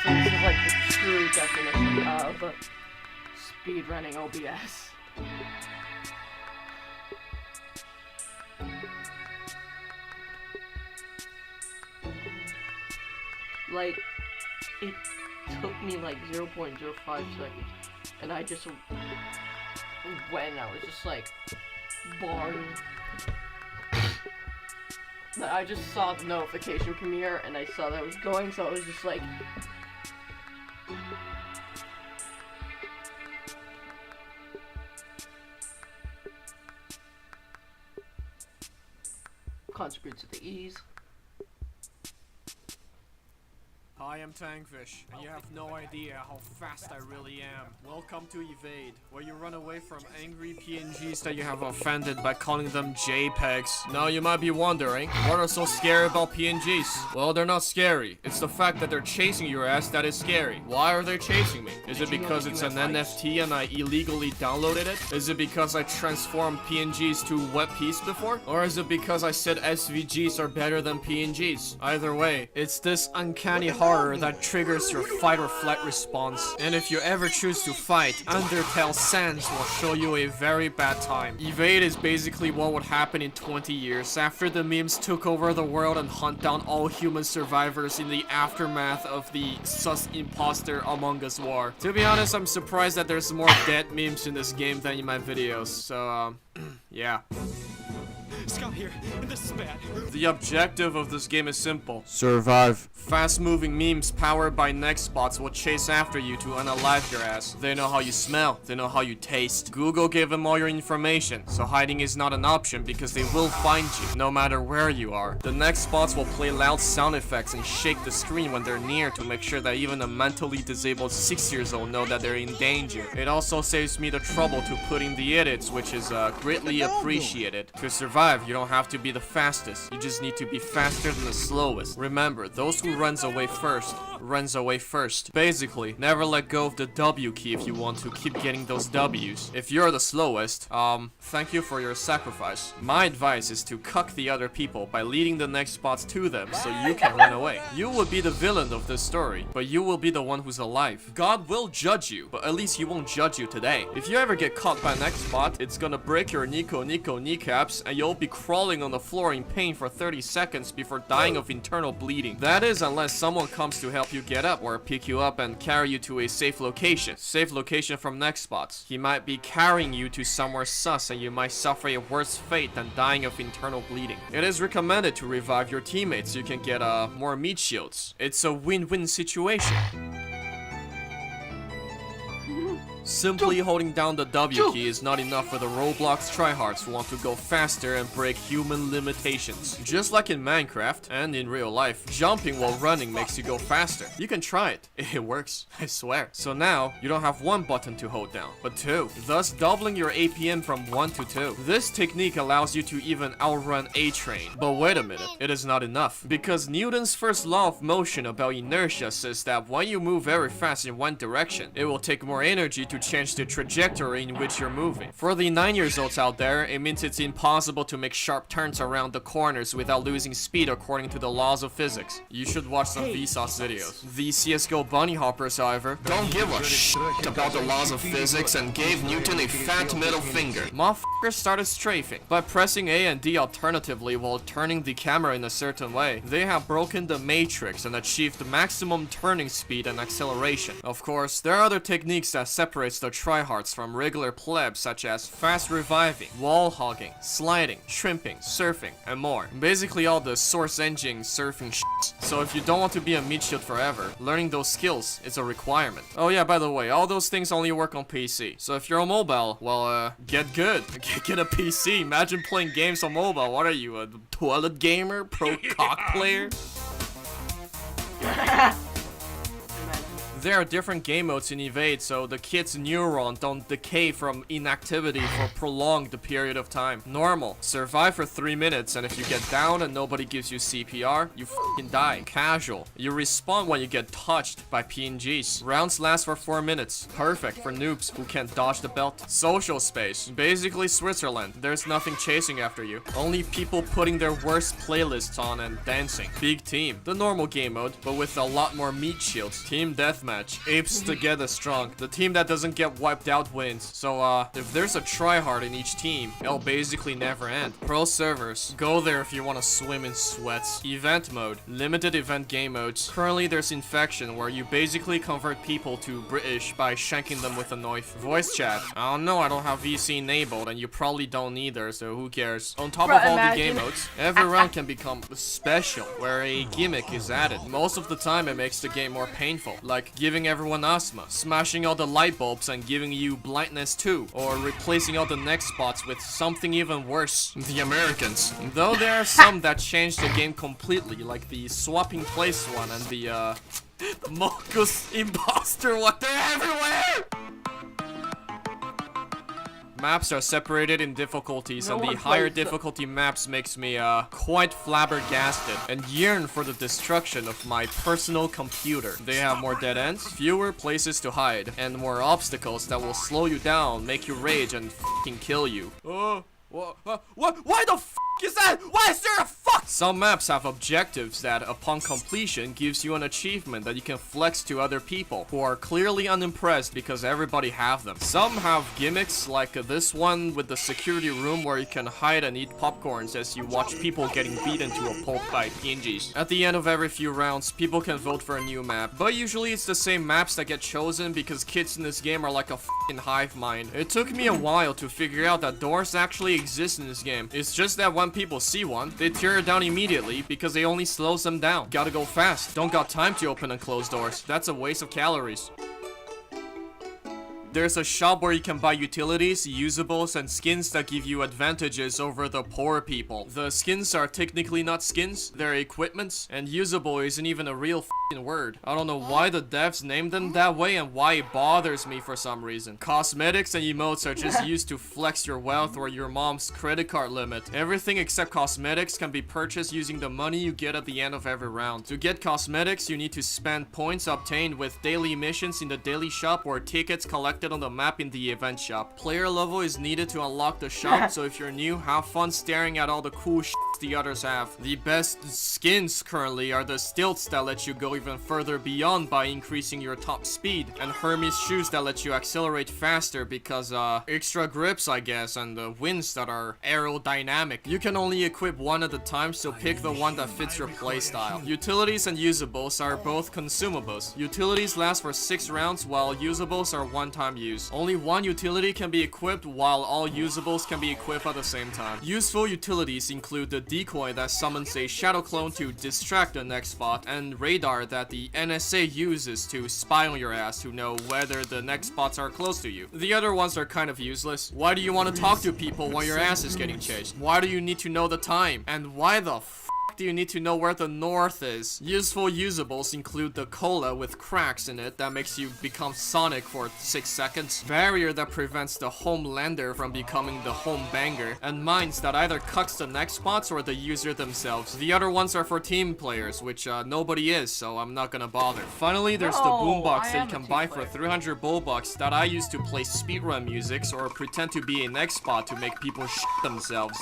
so this is like the true definition of speedrunning OBS. Like, it took me like 0.05 seconds, and I just went, I was just like, barring. But I just saw the notification premiere, and I saw that it was going, so I was just like, contribute to the ease. I am Tankfish, and you have no idea how fast I really am. Welcome to Evade, where you run away from angry PNGs that you have offended by calling them JPEGs. Now you might be wondering, what are so scary about PNGs? Well, they're not scary. It's the fact that they're chasing your ass that is scary. Why are they chasing me? Is it because it's an NFT and I illegally downloaded it? Is it because I transformed PNGs to WebPs before? Or is it because I said SVGs are better than PNGs? Either way, it's this uncanny horror that triggers your fight or flight response. And if you ever choose to fight, Undertale Sans will show you a very bad time. Evade is basically what would happen in 20 years after the memes took over the world and hunt down all human survivors in the aftermath of the sus imposter Among Us war. To be honest, I'm surprised that there's more dead memes in this game than in my videos, so yeah. Scott here, and this is bad. The objective of this game is simple. Survive. Fast-moving memes powered by next bots will chase after you to unalive your ass. They know how you smell, they know how you taste. Google gave them all your information, so hiding is not an option because they will find you, no matter where you are. The next bots will play loud sound effects and shake the screen when they're near to make sure that even a mentally disabled 6-year-old know that they're in danger. It also saves me the trouble to put in the edits, which is greatly appreciated. To survive, you don't have to be the fastest. You just need to be faster than the slowest. Remember, those who runs away first. Basically, never let go of the W key if you want to keep getting those W's. If you're the slowest, thank you for your sacrifice. My advice is to cuck the other people by leading the next spots to them so you can run away. You will be the villain of this story, but you will be the one who's alive. God will judge you, but at least he won't judge you today. If you ever get caught by next spot, it's gonna break your Nico kneecaps and you'll be crawling on the floor in pain for 30 seconds before dying of internal bleeding. That is unless someone comes to help you get up or pick you up and carry you to a safe location. Safe location from next spots. He might be carrying you to somewhere sus and you might suffer a worse fate than dying of internal bleeding. It is recommended to revive your teammates so you can get more meat shields. It's a win-win situation. Simply holding down the W key is not enough for the Roblox tryhards who want to go faster and break human limitations. Just like in Minecraft and in real life, jumping while running makes you go faster. You can try it. It works, I swear. So now, you don't have one button to hold down, but two, thus doubling your APM from 1 to 2. This technique allows you to even outrun A-Train. But wait a minute, it is not enough. Because Newton's first law of motion about inertia says that when you move very fast in one direction, it will take more energy to change the trajectory in which you're moving. For the 9-year-olds out there, it means it's impossible to make sharp turns around the corners without losing speed according to the laws of physics. You should watch some Vsauce videos. The CSGO bunny hoppers, however, don't give a shit about the laws of physics and gave Newton a fat middle finger. Motherfuckers started strafing. By pressing A and D alternatively while turning the camera in a certain way, they have broken the matrix and achieved maximum turning speed and acceleration. Of course, there are other techniques that separate the tryhards from regular plebs such as fast reviving, wall hogging, sliding, shrimping, surfing, and more. Basically all the source engine surfing shit. So if you don't want to be a meat shield forever, learning those skills is a requirement. Oh yeah, by the way, all those things only work on PC. So if you're on mobile, well, get good. Get a PC. Imagine playing games on mobile. What are you, a toilet gamer? Pro cock player? There are different game modes in Evade, so the kid's neuron don't decay from inactivity for prolonged period of time. Normal, survive for 3 minutes, and if you get down and nobody gives you CPR, you f***ing die. Casual, you respawn when you get touched by PNGs. Rounds last for 4 minutes. Perfect for noobs who can't dodge the belt. Social space, basically Switzerland. There's nothing chasing after you. Only people putting their worst playlists on and dancing. Big team, the normal game mode, but with a lot more meat shields. Team deathmatch, apes together strong. The team that doesn't get wiped out wins. So if there's a tryhard in each team, it'll basically never end. Pro servers, go there if you want to swim in sweats. Event mode, limited event game modes. Currently there's infection where you basically convert people to British by shanking them with a knife. Voice chat, I don't know, I don't have VC enabled and you probably don't either, so who cares. On top of all the game modes, every round can become special where a gimmick is added. Most of the time it makes the game more painful, like giving everyone asthma, smashing all the light bulbs and giving you blindness too, or replacing all the next spots with something even worse. The Americans. Though there are some that change the game completely, like the swapping place one and the Mocus imposter one. They're everywhere! Maps are separated in difficulties, and the higher difficulty maps makes me quite flabbergasted and yearn for the destruction of my personal computer. They have more dead ends, fewer places to hide, and more obstacles that will slow you down, make you rage, and f***ing kill you. Why the f*** is that? Why is there a fuck? Some maps have objectives that, upon completion, gives you an achievement that you can flex to other people who are clearly unimpressed because everybody have them. Some have gimmicks like this one with the security room where you can hide and eat popcorns as you watch people getting beaten to a pulp by PNGs. At the end of every few rounds, people can vote for a new map, but usually it's the same maps that get chosen because kids in this game are like a f***ing hive mind. It took me a while to figure out that doors actually exist in this game. It's just that when people see one, they tear it down immediately because it only slows them down. Gotta go fast. Don't got time to open and close doors. That's a waste of calories. There's a shop where you can buy utilities, usables, and skins that give you advantages over the poor people. The skins are technically not skins, they're equipments, and usable isn't even a real f***ing word. I don't know why the devs named them that way and why it bothers me for some reason. Cosmetics and emotes are just used to flex your wealth or your mom's credit card limit. Everything except cosmetics can be purchased using the money you get at the end of every round. To get cosmetics, you need to spend points obtained with daily missions in the daily shop or tickets collected on the map in the event shop. Player level is needed to unlock the shop, so if you're new, have fun staring at all the cool shit the others have. The best skins currently are the stilts that let you go even further beyond by increasing your top speed, and Hermes shoes that let you accelerate faster because extra grips I guess, and the winds that are aerodynamic. You can only equip one at a time, so pick the one that fits your playstyle. Utilities and usables are both consumables. Utilities last for 6 rounds while usables are one-time use. Only one utility can be equipped while all usables can be equipped at the same time. Useful utilities include the decoy that summons a shadow clone to distract the next spot, and radar that the NSA uses to spy on your ass to know whether the next spots are close to you. The other ones are kind of useless. Why do you want to talk to people while your ass is getting chased? Why do you need to know the time? And why the do you need to know where the north is? Useful usables include the cola with cracks in it that makes you become Sonic for 6 seconds, barrier that prevents the homelander from becoming the home banger, and mines that either cucks the next spots or the user themselves. The other ones are for team players, which nobody is, so I'm not gonna bother. Finally, there's the boombox that you can buy for 300 bullbucks that I use to play speedrun musics or pretend to be a next spot to make people shit themselves.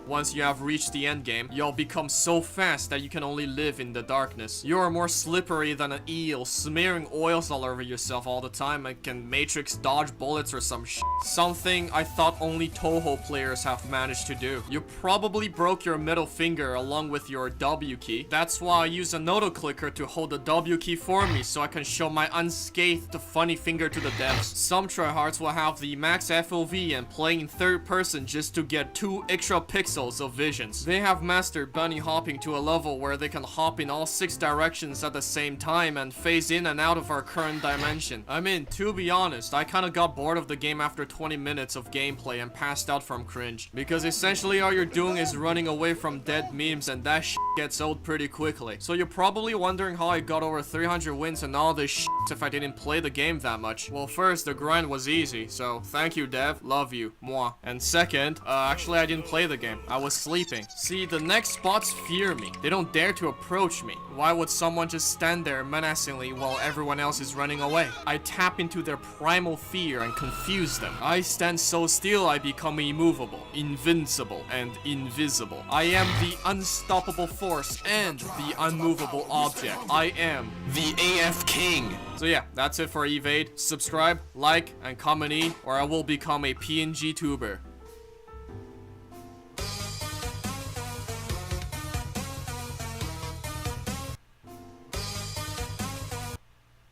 Once you have reached the end game, you'll become so fast that you can only live in the darkness. You are more slippery than an eel, smearing oils all over yourself all the time and can matrix dodge bullets or some shit. Something I thought only Toho players have managed to do. You probably broke your middle finger along with your W key. That's why I use a noto clicker to hold the W key for me so I can show my unscathed funny finger to the devs. Some tryhards will have the max FOV and play in third person just to get 2 extra pixels pixels of visions. They have mastered bunny hopping to a level where they can hop in all 6 directions at the same time and phase in and out of our current dimension. I mean, to be honest, I kinda got bored of the game after 20 minutes of gameplay and passed out from cringe. Because essentially all you're doing is running away from dead memes, and that shit gets old pretty quickly. So you're probably wondering how I got over 300 wins and all this shit if I didn't play the game that much. Well, first, the grind was easy, so thank you, Dev. Love you. Mwah. And second, actually I didn't play the game. I was sleeping. See, the next bots fear me. They don't dare to approach me. Why would someone just stand there menacingly while everyone else is running away? I tap into their primal fear and confuse them. I stand so still I become immovable, invincible, and invisible. I am the unstoppable force and the unmovable object. I am the AF King. So yeah, that's it for Evade. Subscribe, like, and comment E, or I will become a PNG tuber.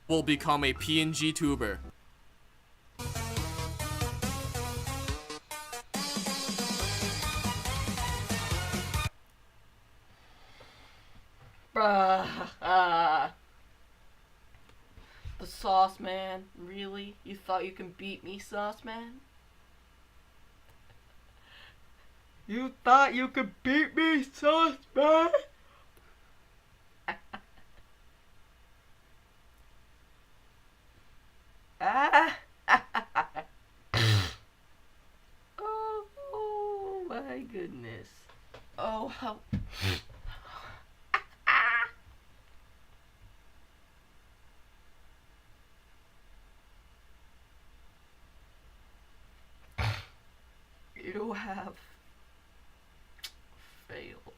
Will become a PNG tuber. Bruh. The Sauce Man? Really? You thought you can beat me, Sauce Man? You thought you could beat me, Sauce Man? Oh my goodness. Oh, how... You have failed.